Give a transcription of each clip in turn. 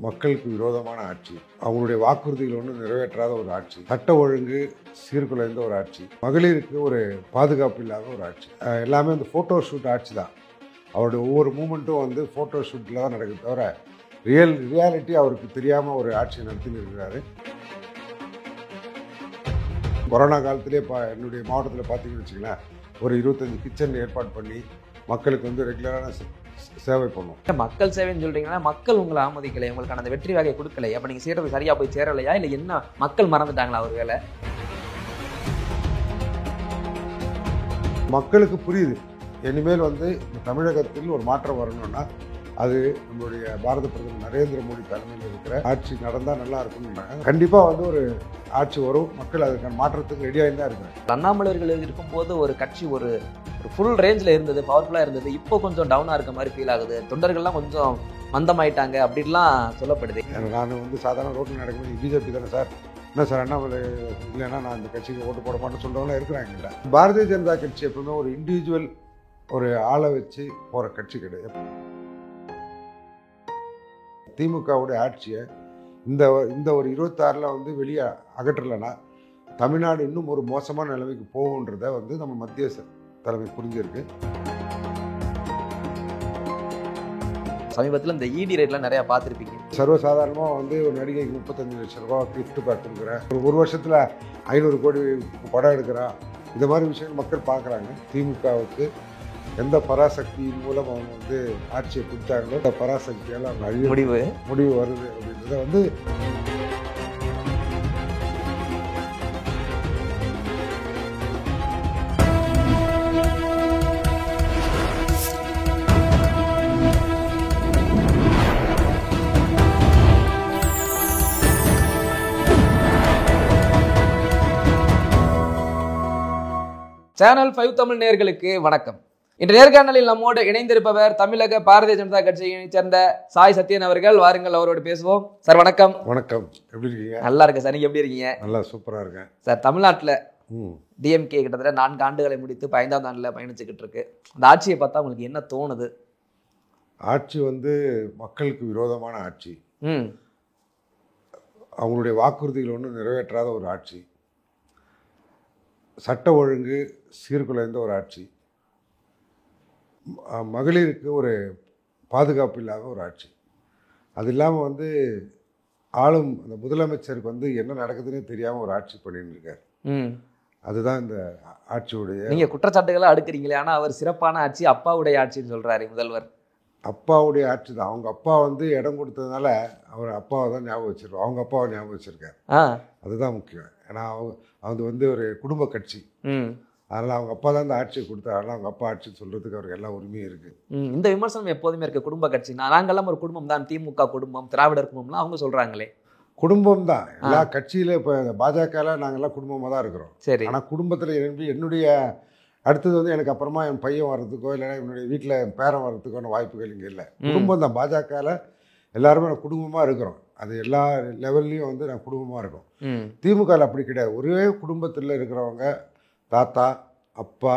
மக்களுக்கு விரோதமான ஆட்சி, அவங்களுடைய வாக்குறுதிகள் ஒன்றும் நிறைவேற்றாத ஒரு ஆட்சி, சட்ட ஒழுங்கு சீர்குலைந்த ஒரு ஆட்சி, மகளிருக்கு ஒரு பாதுகாப்பு இல்லாத ஒரு ஆட்சி, எல்லாமே இந்த ஃபோட்டோ ஷூட் ஆட்சி தான். அவருடைய ஒவ்வொரு மூமெண்ட்டும் வந்து ஃபோட்டோ ஷூட்டில் தான் நடக்குது தவிர ரியாலிட்டி அவருக்கு தெரியாமல் ஒரு ஆட்சி நடத்தின்னு இருக்கிறாரு. கொரோனா காலத்திலே என்னுடைய மாவட்டத்தில் பார்த்தீங்கன்னு வச்சுங்களேன், ஒரு 25 கிச்சன் ஏற்பாடு பண்ணி மக்களுக்கு வந்து ரெகுலரான சேவை பண்ணுவோம். மக்கள் சேவைன்னு சொல்றீங்கன்னா மக்கள் உங்களை ஆமதிக்கலை, உங்களுக்கான அந்த வெற்றி வகையை கொடுக்கலை, அப்போ நீங்கள் செய்கிறது சரியாக போய் சேரலையா, இல்லை என்ன மக்கள் மறந்துட்டாங்களா ஒரு வேலை? மக்களுக்கு புரியுது, இனிமேல் வந்து தமிழகத்தில் ஒரு மாற்றம் வரணும்னா அது நம்மளுடைய பாரத பிரதமர் நரேந்திர மோடி தலைமையில் இருக்கிற ஆட்சி நடந்தால் நல்லா இருக்கும்னு கண்டிப்பாக வந்து ஒரு ஆட்சி வரும். மக்கள் அதுக்கான மாற்றத்துக்கு ரெடியாக தான் இருக்காங்க. அண்ணாமலைகள் இருக்கும்போது ஒரு கட்சி ஒரு ஃபுல் ரேஞ்சில் இருந்தது, பவர்ஃபுல்லாக இருந்தது. இப்போ கொஞ்சம் டவுனாக இருக்க மாதிரி ஃபீல் ஆகுது. தொண்டர்கள்லாம் கொஞ்சம் மந்தமாயிட்டாங்க அப்படின்லாம் சொல்லப்படுது. நான் வந்து சாதாரண ரோட்டில் நடக்கும்போது பிஜேபி தானே சார், என்ன சார் அண்ணாமலை இல்லைன்னா நான் இந்த கட்சிக்கு ஓட்டு போட மாட்டேன்னு சொல்கிறவங்களாம் இருக்கிறாங்க. பாரதிய ஜனதா கட்சி எப்பவுமே ஒரு இண்டிவிஜுவல் ஒரு ஆளை வச்சு போகிற கட்சி கிடையாது. திமுகவுடைய ஆட்சியை இந்த ஒரு 26 வந்து வெளியே அகற்றலைன்னா தமிழ்நாடு இன்னும் ஒரு மோசமான நிலைமைக்கு போகுன்றதை வந்து நம்ம மத்திய தலைமை புரிஞ்சிருக்கு. சமீபத்தில் இந்த இடி ரேட்லாம் நிறையா பார்த்துருப்பீங்க. சர்வசாதாரணமாக வந்து ஒரு நடிகைக்கு 35 லட்சம் ரூபா கிஃப்ட் பேக் கொடுக்குறேன், ஒரு வருஷத்தில் 500 கோடி படம் எடுக்கிறான், இந்த மாதிரி விஷயங்கள் மக்கள் பார்க்குறாங்க. திமுகவுக்கு எந்த பராசக்தியின் மூலம் அவங்க வந்து ஆட்சியை கொடுத்தாங்களோ அந்த பராசக்தியால் அவங்க முடிவு வருது அப்படின்றத வந்து சேனல் 5 தமிழ் நேயர்களுக்கு வணக்கம். இன்று நேர்காணலில் நம்மோடு இணைந்திருப்பவர் தமிழக பாரதிய ஜனதா கட்சியை சேர்ந்த சாய் சத்யன் அவர்கள். வாருங்கள், அவரோடு பேசுவோம். சார் வணக்கம். வணக்கம், எப்படி இருக்கீங்க? நல்லா இருக்கேன் சார், நீங்க எப்படி இருக்கீங்க? நல்லா சூப்பராக இருக்கேன் சார். தமிழ்நாட்டில் டிஎம்கே கிட்டத்தட்ட 4 ஆண்டுகளை முடித்து 5ஆம் ஆண்டில் பயணிச்சுக்கிட்டு இருக்கு. அந்த ஆட்சியை பார்த்தா உங்களுக்கு என்ன தோணுது? ஆட்சி வந்து மக்களுக்கு விரோதமான ஆட்சி, அவங்களுடைய வாக்குறுதிகள் ஒன்றும் நிறைவேற்றாத ஒரு ஆட்சி, சட்ட ஒழுங்கு சீர்குலைந்த ஒரு ஆட்சி, மகளிருக்கு ஒரு பாதுகாப்பு இல்லாத ஒரு ஆட்சி. அது இல்லாமல் வந்து ஆளும் அந்த முதலமைச்சருக்கு வந்து என்ன நடக்குதுன்னே தெரியாமல் ஒரு ஆட்சி பண்ணிட்டு இருக்காரு. அதுதான் இந்த ஆட்சியுடைய. நீங்கள் குற்றச்சாட்டுகளை அடுக்கிறீங்களே, ஆனால் அவர் சிறப்பான ஆட்சி, அப்பாவுடைய ஆட்சின்னு சொல்கிறாரு முதல்வர். அப்பாவுடைய ஆட்சி தான். அவங்க அப்பா வந்து இடம் கொடுத்ததுனால அவர் அப்பாவை தான் ஞாபகம் வச்சிருக்கோம், அவங்க அப்பாவை ஞாபகம் வச்சிருக்காரு. அதுதான் முக்கியம். ஏன்னா அது வந்து ஒரு குடும்ப கட்சி, அதனால் அவங்க அப்பா தான் இந்த ஆட்சியை கொடுத்தாருனால அவங்க அப்பா ஆட்சின்னு சொல்கிறதுக்கு அவருக்கு எல்லா உரிமையும் இருக்குது. இந்த விமர்சனம் எப்போதுமே இருக்குது. குடும்ப கட்சி, நாங்கள்லாம் ஒரு குடும்பம் தான், திமுக குடும்பம், திராவிடர் குடும்பம்லாம் அவங்க சொல்கிறாங்களே. குடும்பம் தான் எல்லா கட்சியில். இப்போ பாஜகவில் நாங்கள்லாம் குடும்பமாக தான் இருக்கிறோம். சரி. ஆனால் குடும்பத்தில் என்னுடைய அடுத்தது வந்து எனக்கு அப்புறமா என் பையன் வர்றதுக்கோ இல்லைன்னா என்னுடைய வீட்டில் என் பேரன் வர்றதுக்கான வாய்ப்புகள் இங்கே இல்லை. குடும்பம் தான். பாஜகவில் எல்லாருமே நான் குடும்பமாக இருக்கிறோம். அது எல்லா லெவல்லையும் வந்து நான் குடும்பமாக இருக்கோம். திமுகவில் அப்படி கிடையாது. ஒரே குடும்பத்தில் இருக்கிறவங்க, தாத்தா, அப்பா,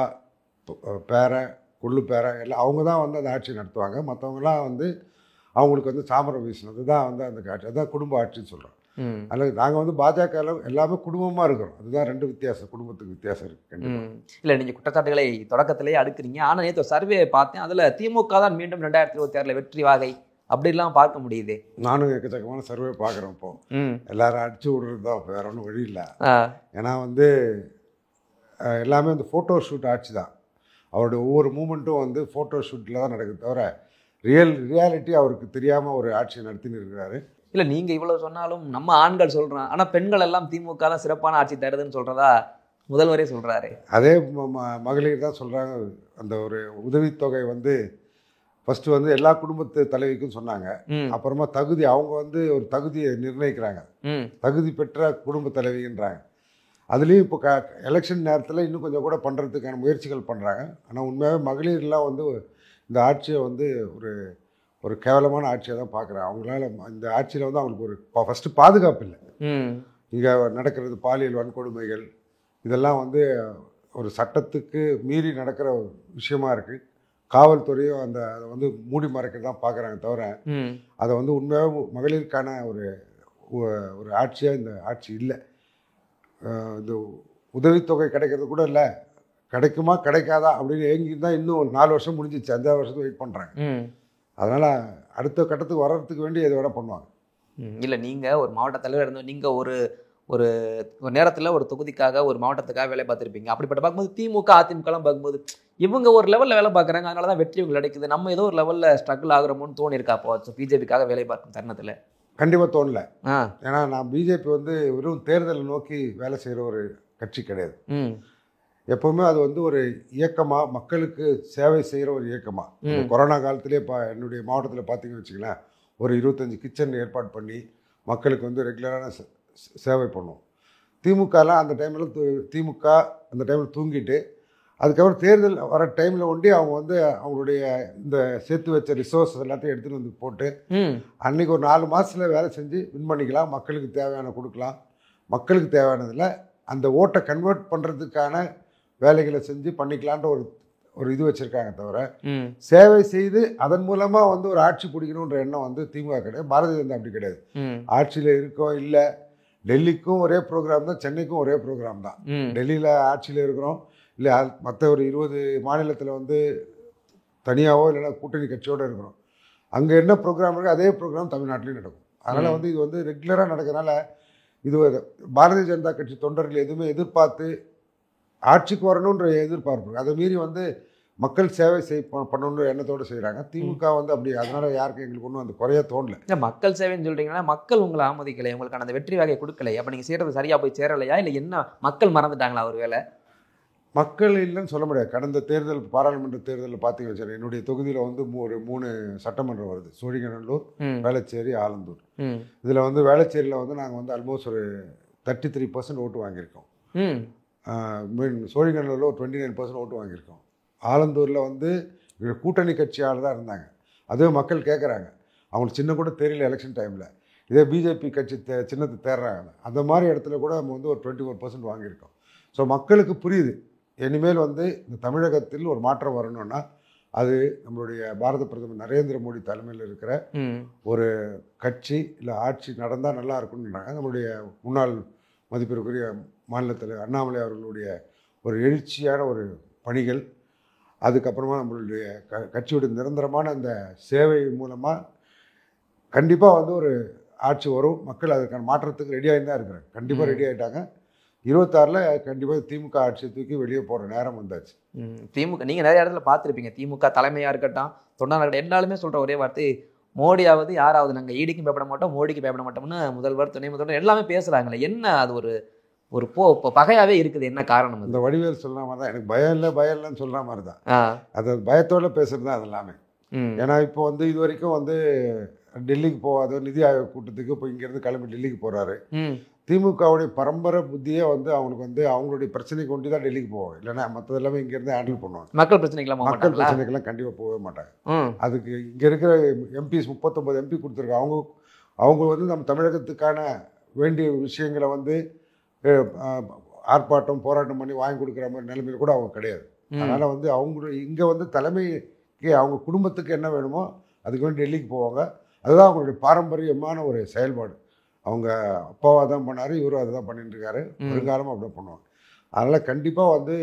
பேரன், கொள்ளு பேரன் எல்லாம் அவங்க தான் வந்து அந்த ஆட்சி நடத்துவாங்க. மற்றவங்களாம் வந்து அவங்களுக்கு வந்து சாமரம் வீசினது தான் வந்து அந்த ஆட்சி. அதுதான் குடும்ப ஆட்சின்னு சொல்கிறோம். அல்லது நாங்கள் வந்து பாஜக எல்லாமே குடும்பமாக இருக்கிறோம். அதுதான் 2 வித்தியாசம், குடும்பத்துக்கு வித்தியாசம் இருக்குது. இல்லை, நீங்கள் குற்றச்சாட்டுகளை தொடக்கத்திலேயே அடுக்குறீங்க. ஆனால் நேற்று சர்வே பார்த்தேன், அதில் திமுக தான் மீண்டும் 2026 வெற்றி வாகை அப்படிலாம் பார்க்க முடியுது. நானும் எக்கச்சக்கமான சர்வே பார்க்குறேன். இப்போ எல்லாரும் அடிச்சு விடுறது தான், வேற ஒன்றும் வழி இல்லை. ஏன்னா வந்து எல்லாமே வந்து ஃபோட்டோ ஷூட் ஆட்சி தான். அவருடைய ஒவ்வொரு மூமெண்ட்டும் வந்து ஃபோட்டோ ஷூட்டில் தான் நடக்குது தவிர ரியாலிட்டி அவருக்கு தெரியாமல் ஒரு ஆட்சியை நடத்தின்னு இருக்கிறாரு. இல்லை, நீங்கள் இவ்வளோ சொன்னாலும் நம்ம ஆண்கள் சொல்கிறோம், ஆனால் பெண்கள் எல்லாம் திமுக தான் சிறப்பான ஆட்சி தருதுன்னு சொல்கிறதா முதல்வரே சொல்கிறாரு. அதே மகளிர் தான் சொல்கிறாங்க. அந்த ஒரு உதவித்தொகை வந்து ஃபஸ்ட்டு வந்து எல்லா குடும்பத்து தலைவிக்கும் சொன்னாங்க. அப்புறமா தகுதி, அவங்க வந்து ஒரு தகுதியை நிர்ணயிக்கிறாங்க, தகுதி பெற்ற குடும்ப தலைவின்றாங்க. அதுலேயும் இப்போ எலெக்ஷன் நேரத்தில் இன்னும் கொஞ்சம் கூட பண்ணுறதுக்கான முயற்சிகள் பண்ணுறாங்க. ஆனால் உண்மையாகவே மகளிர்லாம் வந்து இந்த ஆட்சியை வந்து ஒரு கேவலமான ஆட்சியை தான் பார்க்குறேன். அவங்களால இந்த ஆட்சியில் வந்து அவங்களுக்கு ஒரு ஃபஸ்ட்டு பாதுகாப்பு இல்லை. இங்கே நடக்கிறது பாலியல் வன்கொடுமைகள், இதெல்லாம் வந்து ஒரு சட்டத்துக்கு மீறி நடக்கிற விஷயமா இருக்குது. காவல்துறையும் அதை வந்து மூடி மறைக்க தான் பார்க்குறாங்க தவிர அதை வந்து உண்மையாக மகளிருக்கான ஒரு ஆட்சியாக இந்த ஆட்சி இல்லை. இந்த உதவித்தொகை கிடைக்கிறது கூட இல்லை, கிடைக்குமா கிடைக்காதா அப்படின்னு ஏங்கிருந்தால் இன்னும் 4 வருஷம் முடிஞ்சிச்சு, 5 வருஷத்துக்கு வெயிட் பண்ணுறாங்க. அதனால் அடுத்த கட்டத்துக்கு வர்றதுக்கு வேண்டி இதை விட பண்ணுவாங்க. இல்லை, நீங்கள் ஒரு மாவட்ட தலைவர் இருந்தோம், நீங்கள் ஒரு ஒரு நேரத்தில் ஒரு தொகுதிக்காக ஒரு மாவட்டத்துக்காக வேலை பார்த்துருப்பீங்க. அப்படிப்பட்ட பார்க்கும்போது திமுக அதிமுகலாம் பார்க்கும்போது இவங்க ஒரு லெவலில் வேலை பார்க்குறாங்க, அதனால தான் வெற்றி இவங்க கிடைக்குது, நம்ம ஏதோ ஒரு லெவலில் ஸ்ட்ரகிள் ஆகுறோமோன்னு தோணிருக்கா அப்போ பிஜேபிக்காக வேலை பார்க்கும் தருணத்தில்? கண்டிப்பாக தோணல. ஏன்னா நான் பிஜேபி வந்து வெறும் தேர்தலை நோக்கி வேலை செய்கிற ஒரு கட்சி கிடையாது. எப்போவுமே அது வந்து ஒரு இயக்கமாக, மக்களுக்கு சேவை செய்கிற ஒரு இயக்கமாக. கொரோனா காலத்திலே என்னுடைய மாவட்டத்தில் பார்த்தீங்கன்னு வச்சுங்களேன், ஒரு 25 கிச்சன் ஏற்பாடு பண்ணி மக்களுக்கு வந்து ரெகுலரான சேவை பண்ணுவோம். திமுகலாம் அந்த டைமில் தூங்கிட்டு அதுக்கப்புறம் தேர்தல் வர டைமில் ஒண்டி அவங்க வந்து அவங்களுடைய இந்த சேர்த்து வச்ச ரிசோர்ஸஸ் எல்லாத்தையும் எடுத்துகிட்டு வந்து போட்டு அன்றைக்கி ஒரு 4 மாதத்தில் வேலை செஞ்சு வின் பண்ணிக்கலாம், மக்களுக்கு தேவையான கொடுக்கலாம். மக்களுக்கு தேவையானதில் அந்த ஓட்டை கன்வெர்ட் பண்ணுறதுக்கான வேலைகளை செஞ்சு பண்ணிக்கலான்ற ஒரு இது வச்சுருக்காங்க தவிர சேவை செய்து அதன் மூலமாக வந்து ஒரு ஆட்சி பிடிக்கணுன்ற எண்ணம் வந்து திமுக கிடையாது, பாரதிய ஜனதா அப்படி கிடையாது. ஆட்சியில் இருக்கோம் இல்லை, டெல்லிக்கும் ஒரே ப்ரோக்ராம் தான், சென்னைக்கும் ஒரே ப்ரோக்ராம் தான். டெல்லியில் ஆட்சியில் இருக்கிறோம் இல்லை, மற்ற ஒரு 20 மாநிலத்தில் வந்து தனியாகவோ இல்லைன்னா கூட்டணி கட்சியோடு இருக்கிறோம். அங்கே என்ன ப்ரோக்ராம் இருக்கோ அதே ப்ரோக்ராம் தமிழ்நாட்டிலையும் நடக்கும். அதனால் வந்து இது வந்து ரெகுலராக நடக்கிறதுனால இது பாரதிய ஜனதா கட்சி தொண்டர்கள் எதுவுமே எதிர்பார்த்து ஆட்சிக்கு வரணுன்ற எதிர்பார்ப்பு, அதை மீறி வந்து மக்கள் சேவை பண்ணணுன்ற எண்ணத்தோடு செய்கிறாங்க. திமுக வந்து அப்படி, அதனால யாருக்கும் எங்களுக்கு ஒன்றும் அந்த குறைய தோணலை. மக்கள் சேவைன்னு சொல்கிறீங்கன்னா மக்கள் உங்களை ஆமதிக்கலை, உங்களுக்கான அந்த வெற்றி வகையை கொடுக்கலை, அப்போ நீங்கள் செய்கிறது சரியாக போய் சேரலையா இல்லை என்ன மக்கள் மறந்துட்டாங்களா? ஒரு வேலை மக்கள் இல்லைன்னு சொல்ல முடியாது. கடந்த தேர்தல், பாராளுமன்ற தேர்தலில் பார்த்தீங்கன்னு வச்சுக்கோங்க, என்னுடைய தொகுதியில் வந்து ஒரு 3 சட்டமன்றம் வருது, சோழிங்கநல்லூர், வேளச்சேரி, ஆலந்தூர். இதில் வந்து வேளச்சேரியில் வந்து நாங்கள் வந்து ஆல்மோஸ்ட் ஒரு 33% ஓட்டு வாங்கியிருக்கோம். சோழிங்கநல்லூரில் ஒரு 29% ஓட்டு வாங்கியிருக்கோம். ஆலந்தூரில் வந்து கூட்டணி கட்சியால் தான் இருந்தாங்க. அதுவே மக்கள் கேட்குறாங்க, அவங்களுக்கு சின்ன கூட தெரியல எலெக்ஷன் டைமில். இதே பிஜேபி கட்சி சின்னத்தை தேடுறாங்க, அந்த மாதிரி இடத்துல கூட நம்ம வந்து ஒரு 24% வாங்கியிருக்கோம். ஸோ மக்களுக்கு புரியுது, இனிமேல் வந்து இந்த தமிழகத்தில் ஒரு மாற்றம் வரணும்னா அது நம்மளுடைய பாரத பிரதமர் நரேந்திர மோடி தலைமையில் இருக்கிற ஒரு கட்சி இல்லை ஆட்சி நடந்தால் நல்லா இருக்கும்ன்றாங்க. நம்மளுடைய முன்னாள் மதிப்பிற்குரிய மாநில தலைவர் அண்ணாமலை அவர்களுடைய ஒரு எழுச்சியான ஒரு பணிகள், அதுக்கப்புறமா நம்மளுடைய கட்சியுடைய நிரந்தரமான அந்த சேவை மூலமாக கண்டிப்பாக வந்து ஒரு ஆட்சி வரும். மக்கள் அதுக்கான மாற்றத்துக்கு ரெடியாகி தான் இருக்கிறாங்க, கண்டிப்பாக ரெடி ஆகிட்டாங்க. 26 கண்டிப்பாக திமுக ஆட்சியை தூக்கி வெளியே போகிற நேரம் வந்தாச்சு. திமுக நீங்கள் நிறைய இடத்துல பார்த்துருப்பீங்க, திமுக தலைமையாக இருக்கட்டும், தொண்டனாக இருக்கட்டும், எல்லாருமே சொல்கிற ஒரே வார்த்தை மோடியாவது யாராவது நாங்கள் ஈடிக்கும் பயப்பட மாட்டோம், மோடிக்கு பயப்பட மாட்டோம்னு முதல்வர், துணை முதல்வர் எல்லாமே பேசுகிறாங்களே, என்ன அது ஒரு பகையாகவே இருக்குது, என்ன காரணம்? இந்த வடிவேல் சொல்கிற மாதிரி தான், எனக்கு பயம் இல்லைன்னு சொல்கிற மாதிரி தான். அது பயத்தோடு பேசுகிறது தான் அது எல்லாமே. ஏன்னா இப்போ வந்து இது வரைக்கும் வந்து டெல்லிக்கு போகாத நிதி ஆயோக் கூட்டத்துக்கு இப்போ இங்கேருந்து கிளம்பி டெல்லிக்கு போகிறாரு. திமுகவுடைய பரம்பரை புத்தியே வந்து அவங்களுக்கு வந்து அவங்களுடைய பிரச்சனை கொண்டு தான் டெல்லிக்கு போவாங்க, இல்லைன்னா மற்றது எல்லாமே இங்கேருந்து ஹேண்டில் பண்ணுவாங்க. மக்கள் பிரச்சனைக்கெல்லாம் கண்டிப்பாக போகவே மாட்டாங்க. அதுக்கு இங்கே இருக்கிற எம்பிஸ் 39 எம்பி கொடுத்துருக்காங்க. அவங்க வந்து நம்ம தமிழகத்துக்கான வேண்டிய விஷயங்களை வந்து ஆர்ப்பாட்டம் போராட்டம் பண்ணி வாங்கி கொடுக்குற மாதிரி நிலைமையில் கூட அவங்க கிடையாது. அதனால் வந்து அவங்க இங்கே வந்து தலைமைக்கு அவங்க குடும்பத்துக்கு என்ன வேணுமோ அதுக்கு வேண்டி டெல்லிக்கு போவாங்க. அதுதான் அவங்களுடைய பாரம்பரியமான ஒரு செயல்பாடு. அவங்க அப்பாவாக தான் பண்ணார், இவரும் அதை தான் பண்ணிட்டு இருக்காரு, வருங்காலமும் அப்படி பண்ணுவாங்க. அதனால் கண்டிப்பாக வந்து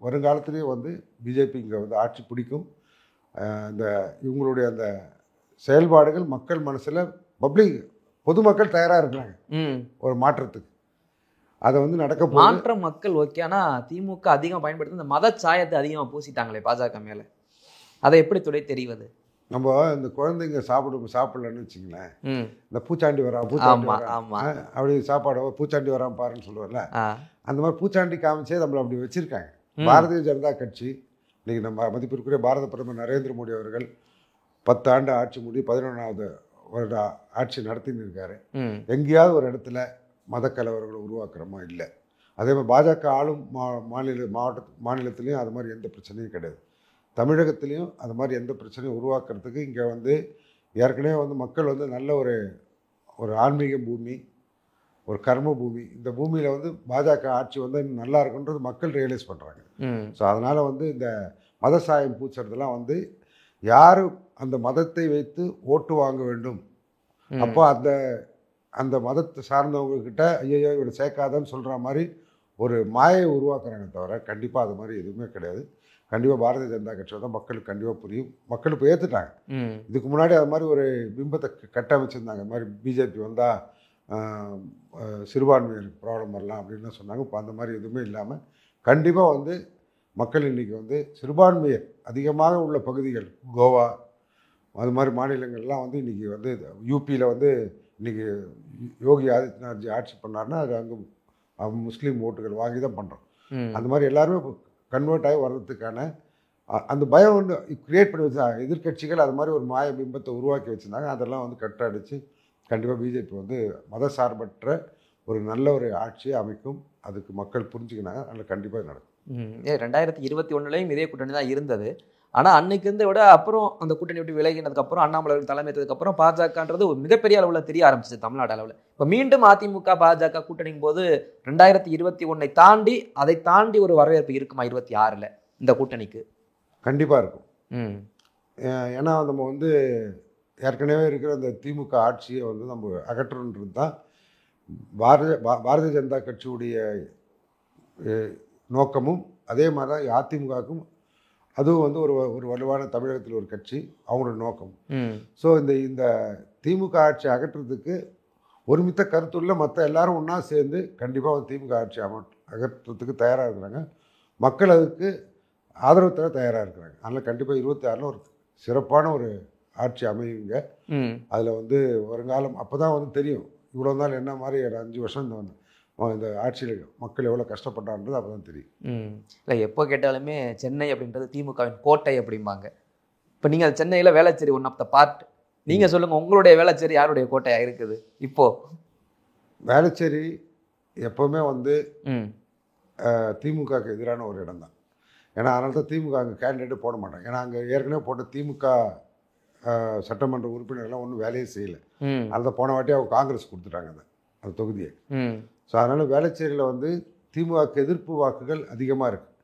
வருங்காலத்துலேயும் வந்து பிஜேபி இங்கே வந்து ஆட்சி பிடிக்கும். இந்த இவங்களுடைய அந்த செயல்பாடுகள் மக்கள் மனசில் பொதுமக்கள் தயாராக இருக்கிறாங்க ஒரு மாற்றத்துக்கு. அதை வந்து நடக்க மாற்றம் மக்கள் ஓகே. ஆனால் திமுக அதிகம் பயன்படுத்தி இந்த மத சாயத்தை அதிகமாக பூசிட்டாங்களே பாஜக மேலே, அதை எப்படி துடை தெரிவது? நம்ம இந்த குழந்தைங்க சாப்பிடலன்னு வச்சுங்களேன், இந்த பூச்சாண்டி அப்படி சாப்பாடு பூச்சாண்டி வராம பாருன்னு சொல்லுவார்ல, அந்த மாதிரி பூச்சாண்டி காமிச்சே நம்மளை அப்படி வச்சிருக்காங்க. பாரதிய ஜனதா கட்சி இன்னைக்கு நம்ம மதிப்பிற்குரிய பாரத பிரதமர் நரேந்திர மோடி அவர்கள் 10 ஆண்டு ஆட்சி முடி 11வது வருட ஆட்சி நடத்தின்னு இருக்காரு. எங்கேயாவது ஒரு இடத்துல மத கலவரங்களை உருவாக்குறோமா? இல்லை. அதே மாதிரி பாஜக ஆளும் மாநிலத்திலையும் அது மாதிரி எந்த பிரச்சனையும் கிடையாது. தமிழகத்துலேயும் அது மாதிரி எந்த பிரச்சனையும் உருவாக்குறதுக்கு இங்கே வந்து ஏற்கனவே வந்து மக்கள் வந்து நல்ல ஒரு ஆன்மீக பூமி, ஒரு கர்ம பூமி. இந்த பூமியில் வந்து பாஜக ஆட்சி வந்து நல்லா இருக்குன்றது மக்கள் ரியலைஸ் பண்ணுறாங்க. ஸோ அதனால் வந்து இந்த மத சாயம் பூசுறதெல்லாம் வந்து யார் அந்த மதத்தை வைத்து ஓட்டு வாங்க வேண்டும், அப்போ அந்த அந்த மதத்தை சார்ந்தவங்கக்கிட்ட ஐயோ இவரை சேர்க்காதன்னு சொல்கிற மாதிரி ஒரு மாயை உருவாக்குறாங்க தவிர கண்டிப்பாக அது மாதிரி எதுவுமே கிடையாது. கண்டிப்பாக பாரதிய ஜனதா கட்சியை தான் மக்களுக்கு கண்டிப்பாக புரியும். மக்கள் இப்போ ஏற்றுட்டாங்க. இதுக்கு முன்னாடி அது மாதிரி ஒரு பிம்பத்தை கட்டமைச்சிருந்தாங்க. அது மாதிரி பிஜேபி வந்தால் சிறுபான்மையினருக்கு ப்ராப்ளம் வரலாம் அப்படின்லாம் சொன்னாங்க. இப்போ அந்த மாதிரி எதுவுமே இல்லாமல் கண்டிப்பாக வந்து மக்கள் இன்றைக்கி வந்து சிறுபான்மையர் அதிகமாக உள்ள பகுதிகள் கோவா அது மாதிரி மாநிலங்கள்லாம் வந்து இன்றைக்கி வந்து யூபியில் வந்து இன்றைக்கி யோகி ஆதித்யநாத்ஜி ஆட்சி பண்ணார்னா அது அங்கே முஸ்லீம் ஓட்டுகள் வாங்கி தான் பண்ணுறோம். அந்த மாதிரி எல்லாருமே கன்வெர்ட் ஆகி வர்றதுக்கான அந்த பயம் ஒன்று க்ரியேட் பண்ணி வச்சாங்க எதிர்கட்சிகள். அது மாதிரி ஒரு மாய பிம்பத்தை உருவாக்கி வச்சுருந்தாங்க. அதெல்லாம் வந்து கட்டடிச்சு கண்டிப்பாக பிஜேபி வந்து மத சார்பற்ற ஒரு நல்ல ஒரு ஆட்சியை அமைக்கும். அதுக்கு மக்கள் புரிஞ்சுக்கினாங்க. அதில் கண்டிப்பாக நடக்கும். 2021 இதே கூட்டணி தான் இருந்தது. ஆனால் அன்னைக்கு இருந்த விட அப்புறம் அந்த கூட்டணி விட்டு விலகினதுக்கப்புறம் அண்ணாமலை தலைமையேற்றதுக்கப்புறம் பாஜகன்றது ஒரு மிகப்பெரிய அளவில் தெரிய ஆரம்பிச்சிச்சு தமிழ்நாடு அளவில். இப்போ மீண்டும் அதிமுக பாஜக கூட்டணியின் போது 2021 தாண்டி அதை தாண்டி ஒரு வரவேற்பு இருக்குமா 26ல் இந்த கூட்டணிக்கு? கண்டிப்பாக இருக்கும். ஏன்னா நம்ம வந்து ஏற்கனவே இருக்கிற அந்த திமுக ஆட்சியை வந்து நம்ம அகற்றணுன்றது தான் பாரதிய ஜனதா கட்சியுடைய நோக்கமும். அதே மாதிரி தான் அதிமுகவுக்கும் அதுவும் வந்து ஒரு வலுவான தமிழகத்தில் ஒரு கட்சி அவங்களோட நோக்கம். ஸோ இந்த திமுக ஆட்சி அகற்றுறதுக்கு ஒருமித்த கருத்துள்ள மற்ற எல்லாரும் ஒன்றா சேர்ந்து கண்டிப்பாக திமுக ஆட்சி அகற்றுறதுக்கு தயாராக இருக்கிறாங்க. மக்கள் அதுக்கு ஆதரவு தர தயாராக இருக்கிறாங்க. அதனால் கண்டிப்பாக 26ல் ஒரு சிறப்பான ஒரு ஆட்சி அமையுங்க. அதில் வந்து வருங்காலம் அப்போ தான் வந்து தெரியும் இவ்வளோ நாள் என்ன மாதிரி 5 வருஷம் இந்த ஆட்சியில் மக்கள் எவ்வளோ கஷ்டப்பட்டான்றது அப்போ தான் தெரியும். இல்லை எப்போ கேட்டாலுமே சென்னை அப்படின்றது திமுகவின் கோட்டை அப்படிம்பாங்க. இப்போ நீங்கள் சென்னையில் Velachery one of the part. நீங்கள் சொல்லுங்கள், உங்களுடைய வேளச்சேரி யாருடைய கோட்டையாக இருக்குது இப்போது? வேளச்சேரி எப்போவுமே வந்து திமுகவுக்கு எதிரான ஒரு இடம் தான். ஏன்னா அதனால தான் திமுக அங்கே கேண்டிடேட்டு போட மாட்டாங்க. ஏன்னா அங்கே ஏற்கனவே போட்ட திமுக சட்டமன்ற உறுப்பினர்கள்லாம் ஒன்றும் வேலையே செய்யலை. அதை போன வாட்டி அவங்க காங்கிரஸ் கொடுத்துட்டாங்க அந்த தொகுதியை. ஸோ அதனால் வேளச்சேரியில் வந்து திமுகவுக்கு எதிர்ப்பு வாக்குகள் அதிகமாக இருக்குது.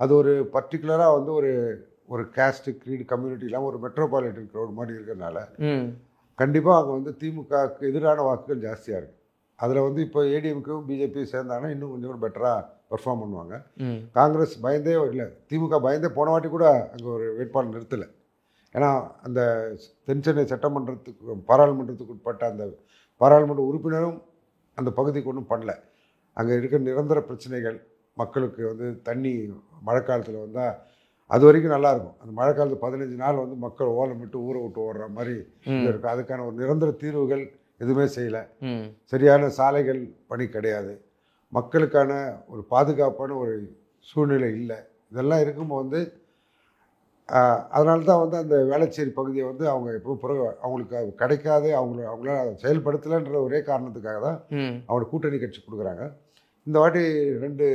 அது ஒரு பர்டிகுலராக வந்து ஒரு கேஸ்ட்டு க்ரீடு கம்யூனிட்டி இல்லாமல் ஒரு மெட்ரோபாலிட்டன் க்ரௌட் மாதிரி இருக்கிறதுனால கண்டிப்பாக அங்கே வந்து திமுகவுக்கு எதிரான வாக்குகள் ஜாஸ்தியாக இருக்குது. அதில் வந்து இப்போ ஏடிஎம்கும் பிஜேபியும் சேர்ந்தாங்கன்னா இன்னும் கொஞ்சம் கூட பெட்டராக பெர்ஃபார்ம் பண்ணுவாங்க. காங்கிரஸ் பயந்தே இல்லை, திமுக பயந்தே போன வாட்டி கூட அங்கே ஒரு வேட்பாளர் நிறுத்தலை. ஏன்னா அந்த தென்சென்னை சட்டமன்றத்துக்கு பாராளுமன்றத்துக்கு உட்பட்ட அந்த பாராளுமன்ற உறுப்பினரும் அந்த பகுதிக்கு ஒன்றும் பண்ணல. அங்கே இருக்கிற நிரந்தர பிரச்சனைகள் மக்களுக்கு வந்து தண்ணி மழைக்காலத்தில் வந்தால் அது வரைக்கும் நல்லாயிருக்கும். அந்த மழைக்காலத்தில் 15 நாள் வந்து மக்கள் ஓலம் விட்டு ஊரை விட்டு ஓடுற மாதிரி இருக்கும். அதுக்கான ஒரு நிரந்தர தீர்வுகள் எதுவுமே செய்யலை. சரியான சாலைகள் பணி கிடையாது. மக்களுக்கான ஒரு பாதுகாப்பான ஒரு சூழ்நிலை இல்லை. இதெல்லாம் இருக்கும்போது வந்து அதனால தான் வந்து அந்த வேளச்சேரி பகுதியை வந்து அவங்க எப்போ அவங்களுக்கு கிடைக்காது, அவங்களால அதை செயல்படுத்தலைன்ற ஒரே காரணத்துக்காக தான் அவங்களோட கூட்டணி கட்சி கொடுக்குறாங்க. இந்த வாட்டி 2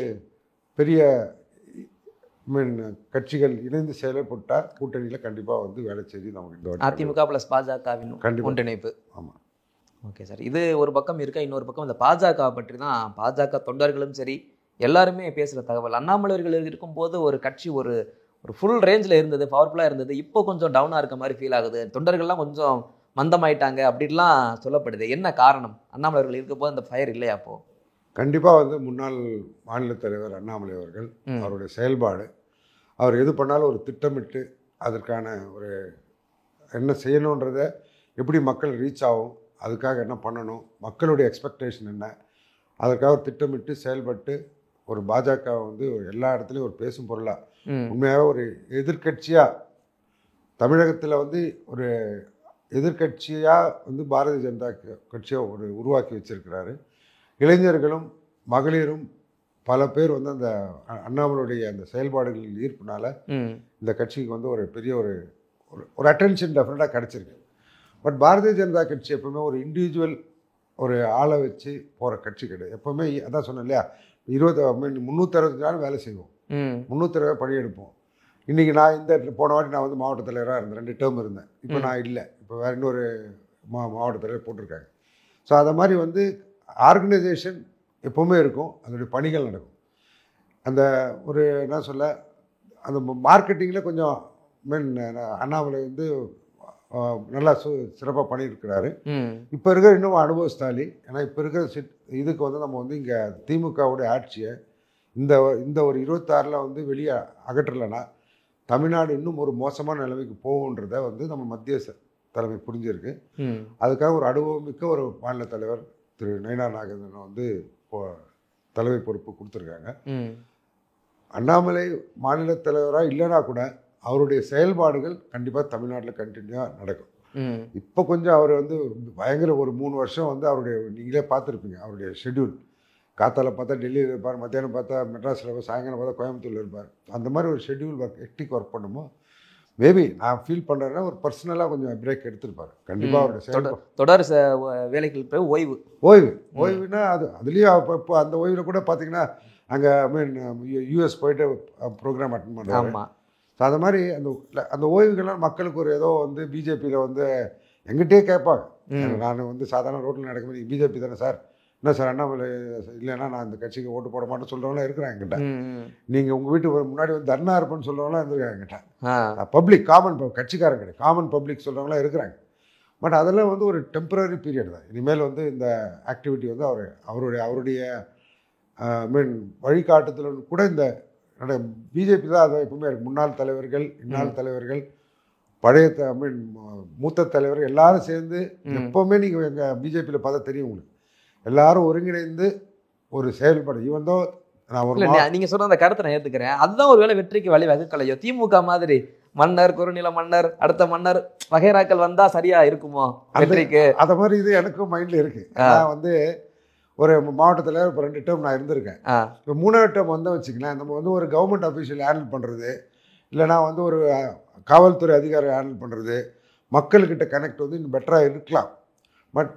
பெரிய கட்சிகள் இணைந்து செயல்பட்டால் கூட்டணியில் கண்டிப்பாக வந்து வேளச்சேரி நமக்கு இந்த வாட்டி அதிமுக ப்ளஸ் பாஜகவின் ஒன்றிணைப்பு. ஆமாம். ஓகே சார், இது ஒரு பக்கம் இருக்கா. இன்னொரு பக்கம் இந்த பாஜக பற்றி தான் பாஜக தொண்டர்களும் சரி எல்லாருமே பேசுகிற தகவல். அண்ணாமலைகள் இருக்கும்போது ஒரு கட்சி ஒரு ஃபுல் ரேஞ்சில் இருந்தது, பவர்ஃபுல்லாக இருந்தது. இப்போ கொஞ்சம் டவுனாக இருக்க மாதிரி ஃபீல் ஆகுது. தொண்டர்கள்லாம் கொஞ்சம் மந்தமாயிட்டாங்க அப்படின்லாம் சொல்லப்படுது. என்ன காரணம்? அண்ணாமலைகள் இருக்கும்போது அந்த ஃபயர் இல்லையா? அப்போது கண்டிப்பாக வந்து முன்னாள் மாநில தலைவர் அண்ணாமலை அவர்கள் அவருடைய செயல்பாடு, அவர் எது பண்ணாலும் ஒரு திட்டமிட்டு அதற்கான ஒரு என்ன செய்யணுன்றதை எப்படி மக்கள் ரீச் ஆகும், அதுக்காக என்ன பண்ணணும், மக்களுடைய எக்ஸ்பெக்டேஷன் என்ன, அதற்காக ஒரு திட்டமிட்டு செயல்பட்டு ஒரு பாஜக வந்து எல்லா இடத்துலையும் ஒரு பேசும் பொருளாக உண்மையாக ஒரு எதிர்கட்சியாக தமிழகத்தில் வந்து ஒரு எதிர்கட்சியாக வந்து பாரதிய ஜனதா கட்சியை உருவாக்கி வச்சிருக்கிறாரு. இளைஞர்களும் மகளிரும் பல பேர் வந்து அந்த அண்ணாமலையுடைய அந்த செயல்பாடுகளின் ஈர்ப்புனால இந்த கட்சிக்கு வந்து ஒரு பெரிய ஒரு அட்டென்ஷன் டெஃபினட்டாக கிடச்சிருக்கு. பட் பாரதிய ஜனதா கட்சி எப்பவுமே ஒரு இண்டிவிஜுவல் ஒரு ஆளை வச்சு போகிற கட்சி கிடையாது. எப்போவுமே அதான் சொன்னேன் இல்லையா, 360 நாள் வேலை செய்வோம், 360 பணியெடுப்போம். இன்றைக்கி நான் இந்த போன வாட்டி நான் வந்து மாவட்ட தலைவராக இருந்தேன், 2 டேர்ம் இருந்தேன். இப்போ நான் இல்லை, இப்போ வேறு இன்னொரு மாவட்ட தலைவர் போட்டிருக்காங்க. ஸோ அதை மாதிரி வந்து ஆர்கனைசேஷன் எப்போவுமே இருக்கும், அதனுடைய பணிகள் நடக்கும். அந்த ஒரு என்ன சொல்ல அந்த மார்க்கெட்டிங்கில் கொஞ்சம் மீன் அண்ணாமலை வந்து நல்லா சிறப்பாக பண்ணியிருக்கிறாரு. இப்போ இருக்கிற இன்னும் அனுபவஸ்தாலி. ஏன்னா இப்போ இருக்கிற இதுக்கு வந்து நம்ம வந்து இங்கே திமுகவுடைய ஆட்சியை இந்த ஒரு 26 வந்து வெளியே அகற்றலைன்னா தமிழ்நாடு இன்னும் ஒரு மோசமான நிலைமைக்கு போகுன்றதை வந்து நம்ம மத்திய தலைமை புரிஞ்சிருக்கு. அதுக்காக ஒரு அனுபவமிக்க ஒரு மாநில தலைவர் திரு நயினார் நாகேந்திரன் வந்து தலைமை பொறுப்பு கொடுத்துருக்காங்க. அண்ணாமலை மாநில தலைவராக இல்லைனா கூட அவருடைய செயல்பாடுகள் கண்டிப்பாக தமிழ்நாட்டில் கண்டினியூவாக நடக்கும். இப்போ கொஞ்சம் அவர் வந்து பயங்கர ஒரு 3 வருஷம் வந்து அவருடைய நீங்களே பார்த்துருப்பீங்க அவருடைய ஷெட்யூல். காத்தால பார்த்தா டெல்லியில் இருப்பார், மத்தியானம் பார்த்தா மெட்ராஸில் இருப்பார், சாயங்காலம் பார்த்தா கோயம்புத்தூரில் இருப்பார். அந்த மாதிரி ஒரு ஷெட்யூல் ஹெக்டிக் ஒர்க் பண்ணுமோ மேபி நான் ஃபீல் பண்ணுறேன்னா ஒரு பர்சனலாக கொஞ்சம் பிரேக் எடுத்திருப்பார் கண்டிப்பாக. அவருடைய தொடர் வேலைகள் ஓய்வுனா அதுலேயும் இப்போ அந்த ஓய்வில் கூட பார்த்தீங்கன்னா அங்கே யூஎஸ் போயிட்டு ப்ரோக்ராம் அட்டன் பண்ணுறாங்க. ஸோ அது மாதிரி அந்த ஓய்வுகள்லாம் மக்களுக்கு ஒரு ஏதோ வந்து பிஜேபியில் வந்து எங்கிட்டே கேட்பாங்க. நான் வந்து சாதாரண ரோட்டில் நடக்கும்போது பிஜேபி தானே சார், என்ன சார் அண்ணாமலை இல்லைன்னா நான் இந்த கட்சிக்கு ஓட்டு போட மாட்டேன்னு சொல்கிறவங்களாம் இருக்கிறாங்க என்கிட்ட. நீங்கள் உங்கள் வீட்டு முன்னாடி வந்து தர்ணா இருப்பேன்னு சொல்கிறவங்களாம் இருந்திருக்காங்க என்கிட்ட. பப்ளிக் காமன் கட்சிக்காரங்க கிடையாது, காமன் பப்ளிக் சொல்கிறவங்களாம் இருக்கிறாங்க. பட் அதெல்லாம் வந்து ஒரு டெம்பரரி பீரியட் தான். இனிமேல் வந்து இந்த ஆக்டிவிட்டி வந்து அவருடைய மீன் வழிகாட்டுதல் கூட இந்த பிஜேபி தான் அதை எப்பவுமே இருக்குது. முன்னாள் தலைவர்கள், இந்நாள் தலைவர்கள், பழைய மீன் மூத்த தலைவர்கள் எல்லாரும் சேர்ந்து எப்போவுமே நீங்கள் எங்கள் பிஜேபியில் பார்த்தா தெரியும் உங்களுக்கு, எல்லாரும் ஒருங்கிணைந்து ஒரு செயல்பாடு. இவந்தோ நான் ஒரு நீங்கள் சொன்ன அந்த கருத்தை நான் ஏற்றுக்கிறேன். அதுதான் ஒரு வேளை வெற்றிக்கு வழி வகுக்கலையோ. திமுக மாதிரி மன்னர், குறுநில மன்னர், அடுத்த மன்னர் வகைராக்கள் வந்தால் சரியா இருக்குமோ வெற்றிக்கு? அதை மாதிரி இது எனக்கும் மைண்டில் இருக்குது. நான் வந்து ஒரு மாவட்டத்தில் இப்போ 2 டேர்ம் நான் இருந்திருக்கேன். இப்போ 3ஆவது டேர்ம் வந்து வச்சுக்கலாம், நம்ம வந்து ஒரு கவர்மெண்ட் அஃபீஷியல் ஹேண்டில் பண்ணுறது, இல்லைனா வந்து ஒரு காவல்துறை அதிகாரி ஹேண்டில் பண்ணுறது, மக்கள்கிட்ட கனெக்ட் வந்து இன்னும் பெட்டராக இருக்கலாம். பட்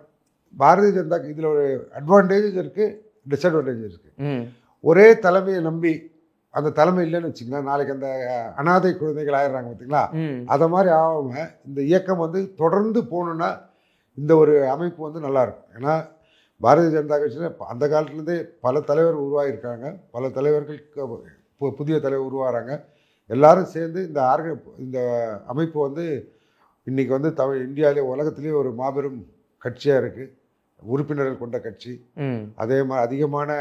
பாரதிய ஜனதாக்கு இதில் ஒரு அட்வான்டேஜஸ் இருக்குது, டிஸ்அட்வான்டேஜஸ் இருக்குது. ஒரே தலைமையை நம்பி அந்த தலைமை இல்லைன்னு வச்சுக்கலாம், நாளைக்கு அந்த அனாதை குழந்தைகள் ஆயிடுறாங்க பார்த்தீங்களா, அதை மாதிரி ஆகாமல் இந்த இயக்கம் வந்து தொடர்ந்து போகணுன்னா இந்த ஒரு அமைப்பு வந்து நல்லாயிருக்கும். ஏன்னா பாரதிய ஜனதா கட்சியில் அந்த காலத்துலேருந்தே பல தலைவர் உருவாகியிருக்காங்க, பல தலைவர்களுக்கு புதிய தலைவர் உருவாகிறாங்க. எல்லாரும் சேர்ந்து இந்த அமைப்பு வந்து இன்றைக்கி வந்து இந்தியாவிலே உலகத்திலேயே ஒரு மாபெரும் கட்சியாக இருக்குது, உறுப்பினர்கள் கொண்ட கட்சி. அதே மாதிரி அதிகமான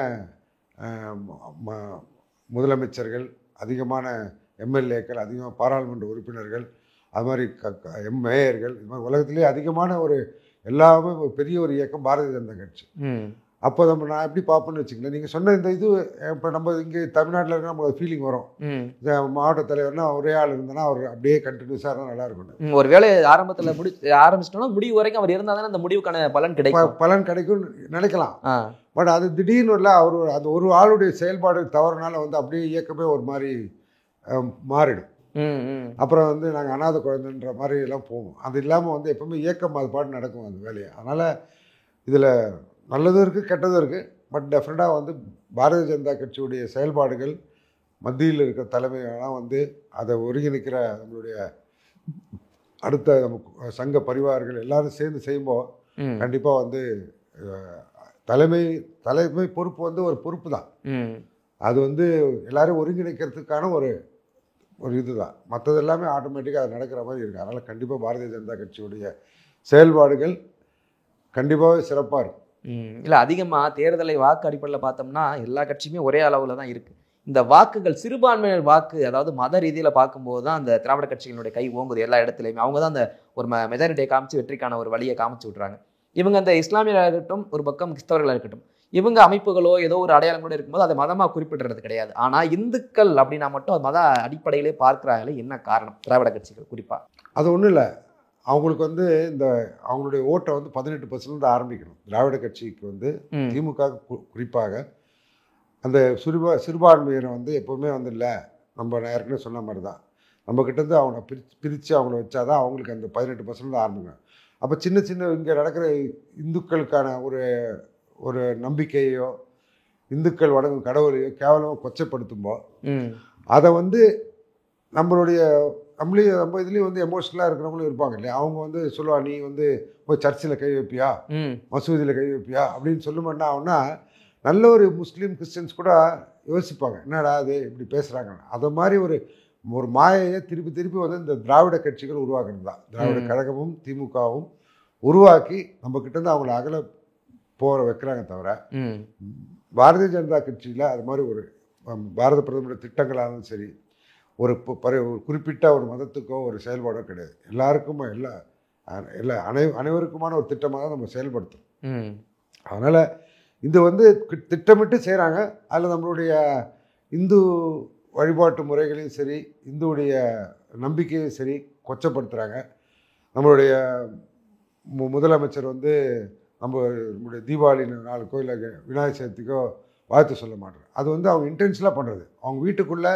முதலமைச்சர்கள், அதிகமான எம்எல்ஏக்கள், அதிகமாக பாராளுமன்ற உறுப்பினர்கள், அது மாதிரி மேயர்கள், இது மாதிரி உலகத்திலேயே அதிகமான ஒரு எல்லாமே பெரிய ஒரு இயக்கம் பாரதிய ஜனதா கட்சி. அப்போ நான் எப்படி பார்ப்பேன்னு வச்சுக்கல, நீங்கள் சொன்ன இந்த இது இப்போ நம்ம இங்கே தமிழ்நாட்டில் இருக்க நமக்கு ஃபீலிங் வரும். மாவட்ட தலைவர்னா ஒரே ஆள் இருந்தானா அவர் அப்படியே கண்டினியூஸாக இருந்தால் நல்லா இருக்கும். ஒரு வேலை ஆரம்பத்தில் ஆரம்பிச்சிட்டோம்னா முடிவு வரைக்கும் அவர் இருந்தால் தானே அந்த முடிவுக்கான பலன் கிடைக்கும் நினைக்கலாம். பட் அது திடீர்னு இல்லை, அவர் அந்த ஒரு ஆளுடைய செயல்பாடு தவறுனால வந்து அப்படியே இயக்கமே ஒரு மாதிரி மாறிடும். அப்புறம் வந்து நாங்கள் அனாதை குழந்தைன்ற மாதிரி எல்லாம் போவோம். அது இல்லாமல் வந்து எப்பவுமே இயக்கம் அது பாட்டு நடக்கும் அந்த வேலையை. அதனால் இதில் நல்லதும் இருக்குது, கெட்டதும் இருக்குது. பட் டெஃபினட்டாக வந்து பாரதிய ஜனதா கட்சியுடைய செயல்பாடுகள், மத்தியில் இருக்கிற தலைமையெல்லாம் வந்து அதை ஒருங்கிணைக்கிற நம்மளுடைய அடுத்த நம்ம சங்க பரிவார்கள் எல்லாரும் சேர்ந்து செய்யும்போது கண்டிப்பாக வந்து தலைமை பொறுப்பு வந்து ஒரு பொறுப்பு தான். அது வந்து எல்லாரும் ஒருங்கிணைக்கிறதுக்கான ஒரு இதுதான். மற்றது எல்லாமே ஆட்டோமேட்டிக்காக அது நடக்கிற மாதிரி இருக்குது. அதனால் கண்டிப்பாக பாரதிய ஜனதா கட்சியுடைய செயல்பாடுகள் கண்டிப்பாகவே சிறப்பாக இருக்கும். இல்லை, அதிகமாக தேர்தலை வாக்கு அடிப்படையில் பார்த்தோம்னா எல்லா கட்சியுமே ஒரே அளவில் தான் இருக்குது. இந்த வாக்குகள் சிறுபான்மையினர் வாக்கு, அதாவது மத ரீதியில் பார்க்கும்போது தான் அந்த திராவிட கட்சிகளுடைய கை ஓங்குது எல்லா இடத்துலையுமே. அவங்க தான் அந்த ஒரு மெஜாரிட்டியை காமிச்சு வெற்றிக்கான ஒரு வழியை காமிச்சு விட்றாங்க. இவங்க அந்த இஸ்லாமியராக இருக்கட்டும், ஒரு பக்கம் கிறிஸ்தவர்களாக இருக்கட்டும், இவங்க அமைப்புகளோ ஏதோ ஒரு அடையாளம் கூட இருக்கும்போது அதை மதமாக குறிப்பிடுறது கிடையாது. ஆனால் இந்துக்கள் அப்படின்னா மட்டும் அது மத அடிப்படையிலே பார்க்குறாங்களே, என்ன காரணம்? திராவிட கட்சிகள் குறிப்பாக அது ஒன்றும் இல்லை, அவங்களுக்கு வந்து இந்த அவங்களுடைய ஓட்டை வந்து 18% ஆரம்பிக்கணும். திராவிட கட்சிக்கு வந்து திமுக குறிப்பாக அந்த சிறுபான்மையினரை வந்து எப்போவுமே வந்து இல்லை, நம்ம ஏற்கனவே சொன்ன மாதிரி தான், நம்மக்கிட்ட இருந்து அவங்கள பிரித்து அவங்கள வச்சாதான் அவங்களுக்கு அந்த 18% ஆரம்பிக்கணும். அப்போ சின்ன சின்ன இங்கே நடக்கிற இந்துக்களுக்கான ஒரு நம்பிக்கையோ, இந்துக்கள் வணங்கும் கடவுளையோ கேவலமாக கொச்சைப்படுத்தும்போ அதை வந்து நம்ம இதுலேயும் வந்து எமோஷனலாக இருக்கிறவங்களும் இருப்பாங்க இல்லையா, அவங்க வந்து சொல்லுவா, நீ வந்து போய் சர்ச்சில் கை வைப்பியா, மசூதியில் கை வைப்பியா அப்படின்னு சொல்லுமாட்டா ஆகுனா நல்ல ஒரு முஸ்லீம் கிறிஸ்டின்ஸ் கூட யோசிப்பாங்க, என்னடா அது இப்படி பேசுகிறாங்க. அதை மாதிரி ஒரு ஒரு மாயையை திருப்பி திருப்பி வந்து இந்த திராவிட கட்சிகள் உருவாக்குறது தான். திராவிட கழகமும் திமுகவும் உருவாக்கி நம்ம கிட்டேருந்து அவங்கள அகல போகிற வைக்கிறாங்க தவிர பாரதிய ஜனதா கட்சியில் அது மாதிரி ஒரு பாரத பிரதமருடைய திட்டங்களாலும் சரி ஒரு ஒரு குறிப்பிட்ட ஒரு மதத்துக்கோ ஒரு செயல்பாடோ கிடையாது. எல்லாருக்கும் அனைவருக்குமான ஒரு திட்டமாக தான் நம்ம செயல்படுத்துகிறோம். அதனால் இது வந்து திட்டமிட்டு செய்கிறாங்க. அதில் நம்மளுடைய இந்து வழிபாட்டு முறைகளையும் சரி இந்துவுடைய நம்பிக்கையும் சரி கொச்சப்படுத்துகிறாங்க. நம்மளுடைய முதலமைச்சர் வந்து நம்மளுடைய தீபாவளி நாளுக்கோ இல்லை விநாயகர் சதுர்த்திக்கோ வாழ்த்து சொல்ல மாட்டார். அது வந்து அவங்க இன்டென்ஷனாக பண்ணுறது. அவங்க வீட்டுக்குள்ளே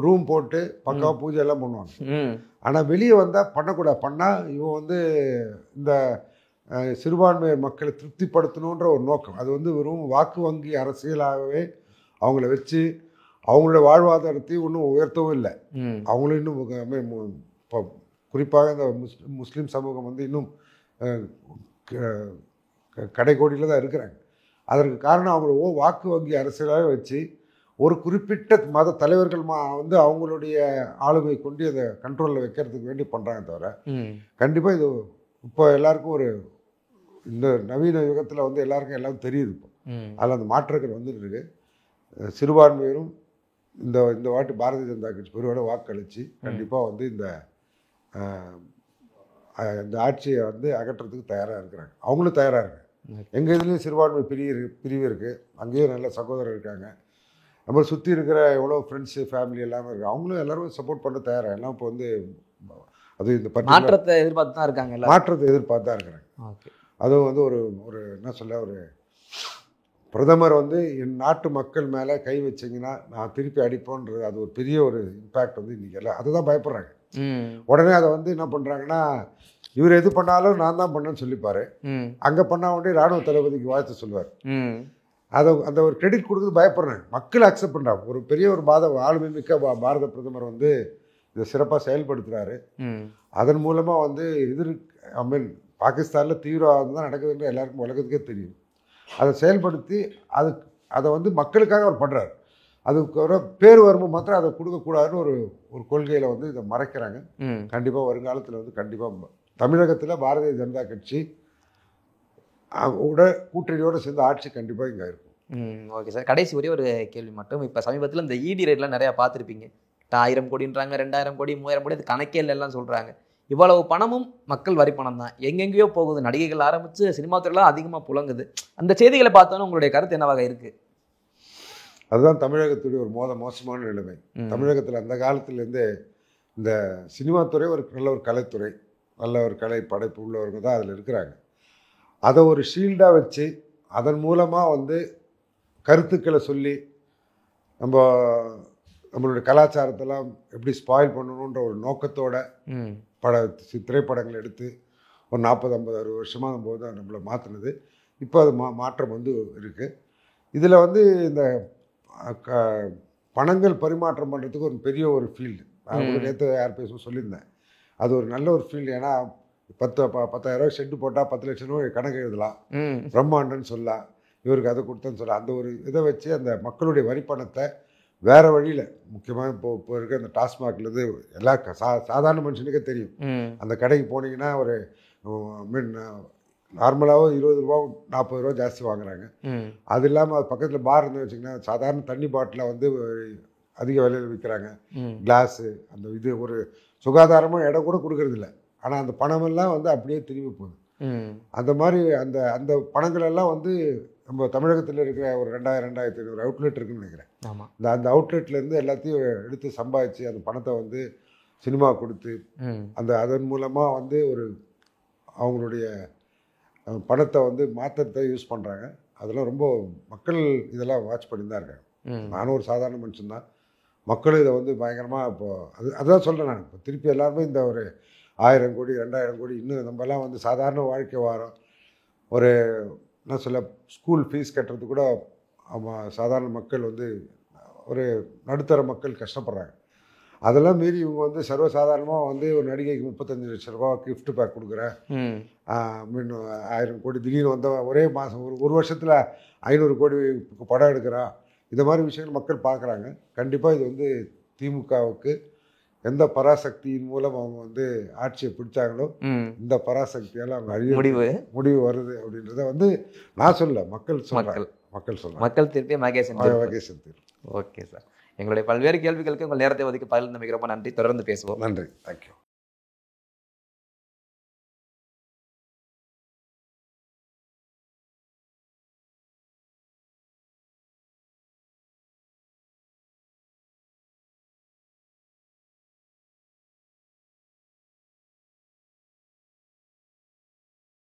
ரூம் போட்டு பக்காவாக பூஜை எல்லாம் பண்ணுவாங்க. ஆனால் வெளியே வந்தால் பண்ணக்கூடாது. பண்ணால் இவன் வந்து இந்த சிறுபான்மையர் மக்களை திருப்திப்படுத்தணுன்ற ஒரு நோக்கம். அது வந்து வெறும் வாக்கு வங்கி அரசியலாகவே அவங்கள வச்சு அவங்களோட வாழ்வாதாரத்தையும் ஒன்றும் உயர்த்தவும் இல்லை. அவங்களும் இன்னும் இப்போ குறிப்பாக இந்த முஸ்லீம் சமூகம் வந்து இன்னும் கடைக்கோடியில் தான் இருக்கிறாங்க. அதற்கு காரணம் அவங்கள வாக்கு வங்கி அரசியலாக வச்சு ஒரு குறிப்பிட்ட மத தலைவர்கள் வந்து அவங்களுடைய ஆளுமை கொண்டு அதை கண்ட்ரோலில் வைக்கிறதுக்கு வேண்டி பண்ணுறாங்க தவிர கண்டிப்பாக இது இப்போ எல்லாருக்கும் ஒரு இந்த நவீன யுகத்தில் வந்து எல்லாருக்கும் எல்லாம் தெரியுது. இப்போ அதில் அந்த மாற்றங்கள் வந்துட்டு இருக்கு. சிறுபான்மையரும் இந்த வாட்டி பாரதிய ஜனதா கட்சி பெருவோட வாக்களித்து கண்டிப்பாக வந்து இந்த ஆட்சியை வந்து அகற்றுறதுக்கு தயாராக இருக்கிறாங்க. அவங்களும் தயாராக இருக்காங்க. எங்கள் இதுலேயும் சிறுபான்மை பிரிவு இருக்குது. அங்கேயும் நல்ல சகோதரர் இருக்காங்க. நம்ம சுற்றி இருக்கிற எவ்வளோ ஃப்ரெண்ட்ஸு ஃபேமிலி எல்லாமே இருக்குது. அவங்களும் எல்லோரும் சப்போர்ட் பண்ண தயாராக. எல்லாம் இப்போ வந்து அது இந்த மாற்றத்தை எதிர்பார்த்து தான் இருக்காங்க. மாற்றத்தை எதிர்பார்த்து தான் இருக்கிறாங்க. அதுவும் வந்து ஒரு என்ன சொல்ல ஒரு பிரதமர் வந்து என் நாட்டு மக்கள் மேலே கை வச்சிங்கன்னா நான் திருப்பி அடிப்போன்றது அது ஒரு பெரிய ஒரு இம்பேக்ட் வந்து இன்றைக்கி எல்லாம் அதுதான் பயப்படுறாங்க. உடனே அதை வந்து என்ன பண்ணுறாங்கன்னா இவர் எது பண்ணாலும் நான் தான் பண்ணேன்னு சொல்லிப்பார். அங்கே பண்ணால் உடனே இராணுவ தளபதிக்கு வாழ்த்து சொல்லுவார். அதை அந்த ஒரு கிரெடிட் கொடுக்குறது பயப்படுறாங்க. மக்கள் அக்செப்ட் பண்ணுறாங்க. ஒரு பெரிய ஒரு ஆளுமை மிக்க பாரத பிரதமர் வந்து இதை சிறப்பாக செயல்படுத்துகிறாரு. அதன் மூலமாக வந்து பாகிஸ்தானில் தீவிரவாதம் தான் நடக்குதுன்ற எல்லாருக்கும் உலகத்துக்கே தெரியும். அதை செயல்படுத்தி அதை வந்து மக்களுக்காக அவர் பண்ணுறாரு. அதுக்கு ஒரு பேர் வரும்பு மாத்திரம் அதை கொடுக்கக்கூடாதுன்னு ஒரு கொள்கையில் வந்து இதை மறைக்கிறாங்க. கண்டிப்பாக வருங்காலத்தில் வந்து கண்டிப்பாக தமிழகத்தில் பாரதிய ஜனதா கட்சி கூட்டணியோடு சேர்ந்த ஆட்சி கண்டிப்பாக இங்கே இருக்கும். ஓகே சார், கடைசி ஒரே ஒரு கேள்வி மட்டும். இப்போ சமீபத்தில் இந்த இடி ரேட்லாம் நிறையா பார்த்துருப்பீங்க. 1000 கோடின்றாங்க, 2000 கோடி, 3000 கோடி, அது கணக்கே இல்லைலாம் சொல்கிறாங்க. இவ்வளவு பணமும் மக்கள் வரி பணம் தான் எங்கெங்கேயோ போகுது. நடிகைகள் ஆரம்பித்து சினிமா துறையெல்லாம் அதிகமாக புழங்குது. அந்த செய்திகளை பார்த்தோன்னா உங்களுடைய கருத்து என்னவாக இருக்குது? அதுதான் தமிழகத்துடைய ஒரு மோசமான நிலைமை. தமிழகத்தில் அந்த காலத்திலேருந்தே இந்த சினிமா துறை நல்ல ஒரு கலைத்துறை, நல்ல ஒரு கலை படைப்பு உள்ளவங்க தான் அதில் இருக்கிறாங்க. அதை ஒரு ஷீல்டாக வச்சு அதன் மூலமாக வந்து கருத்துக்களை சொல்லி நம்மளுடைய கலாச்சாரத்தெல்லாம் எப்படி ஸ்பாயில் பண்ணணுன்ற ஒரு நோக்கத்தோட திரைப்படங்கள் எடுத்து ஒரு 40-50-60 வருஷமாக நம்ம வந்து நம்மளை மாற்றினது. இப்போ அது மாற்றம் வந்து இருக்குது. இதில் வந்து இந்த பணங்கள் பரிமாற்றம் பண்ணுறதுக்கு ஒரு பெரிய ஒரு ஃபீல்டு. நான் கூட நேற்று யார் பேசும் சொல்லியிருந்தேன். அது ஒரு நல்ல ஒரு ஃபீல்டு. ஏன்னா 10,000 ஷெட்டு போட்டால் 10 லட்சம் ரூபாய் கணக்கு எழுதலாம், பிரம்மாண்டன்னு சொல்லலாம், இவருக்கு அதை கொடுத்தேன்னு சொல்லலாம். அந்த ஒரு இதை வச்சு அந்த மக்களுடைய வரி பணத்தை வேறு வழியில், முக்கியமாக இப்போ இருக்க அந்த டாஸ்மாக்லேருந்து எல்லா சாதாரண மனுஷனுக்கே தெரியும். அந்த கடைக்கு போனீங்கன்னா ஒரு நார்மலாகவே 20 ரூபா 40 ரூபா ஜாஸ்தி வாங்குறாங்க. அது இல்லாமல் அது பக்கத்தில் பார் இருந்து வச்சிங்கன்னா சாதாரண தண்ணி பாட்டிலை வந்து அதிக விலையில் விற்கிறாங்க. கிளாஸு அந்த இது ஒரு சுகாதாரமாக இடம் கூட கொடுக்கறது இல்லை. ஆனால் அந்த பணமெல்லாம் வந்து அப்படியே திரும்பி போகுது. அந்த மாதிரி அந்த அந்த பணங்கள் எல்லாம் வந்து நம்ம தமிழகத்தில் இருக்கிற ஒரு 2000-2500 அவுட்லெட் இருக்குன்னு நினைக்கிறேன். அந்த அவுட்லெட்லேருந்து எல்லாத்தையும் எடுத்து சம்பாதிச்சு அந்த பணத்தை வந்து சினிமா கொடுத்து அதன் மூலமாக வந்து ஒரு அவங்களுடைய பணத்தை வந்து மாற்றத்தை யூஸ் பண்ணுறாங்க. அதெல்லாம் ரொம்ப மக்கள் இதெல்லாம் வாட்ச் பண்ணி தான் இருக்காங்க. நானும் ஒரு சாதாரண மனுஷன்தான். மக்களும் இதை வந்து பயங்கரமாக இப்போது அதுதான் சொல்கிறேன் நான். இப்போ திருப்பி எல்லாருமே இந்த ஒரு 1000 கோடி 2000 கோடி இன்னும் நம்மலாம் வந்து சாதாரண வாழ்க்கை வாரம் ஒரு என்ன சொல்ல ஸ்கூல் ஃபீஸ் கட்டுறது கூட சாதாரண மக்கள் வந்து ஒரு நடுத்தர மக்கள் கஷ்டப்படுறாங்க. அதெல்லாம் மீறி இவங்க வந்து சர்வசாதாரணமாக வந்து ஒரு நடிகைக்கு 35 லட்சம் ரூபா கிஃப்ட் பேக் கொடுக்குறேன், 1000 கோடி திடீர்னு வந்த ஒரே மாதம் ஒரு வருஷத்தில் 500 கோடி படம் எடுக்கிறான். இந்த மாதிரி விஷயங்கள் மக்கள் பார்க்குறாங்க. கண்டிப்பாக இது வந்து திமுகவுக்கு எந்த பராசக்தியின் மூலம் அவங்க வந்து ஆட்சியை பிடிச்சாங்களோ இந்த பராசக்தியால் அவங்க அழிய முடிவு வருது அப்படின்றத வந்து நான் சொல்ல மக்கள் சொல்றாங்க. மக்கள் திருப்பி மகேசன் தீர்ப்பு. ஓகே சார், எங்களுடைய பல்வேறு கேள்விகளுக்கு உங்கள் நேரத்தை ஒதுக்கி பதில் நம்பிக்கை ரொம்ப நன்றி. தொடர்ந்து பேசுவோம். நன்றி, தேங்க்யூ.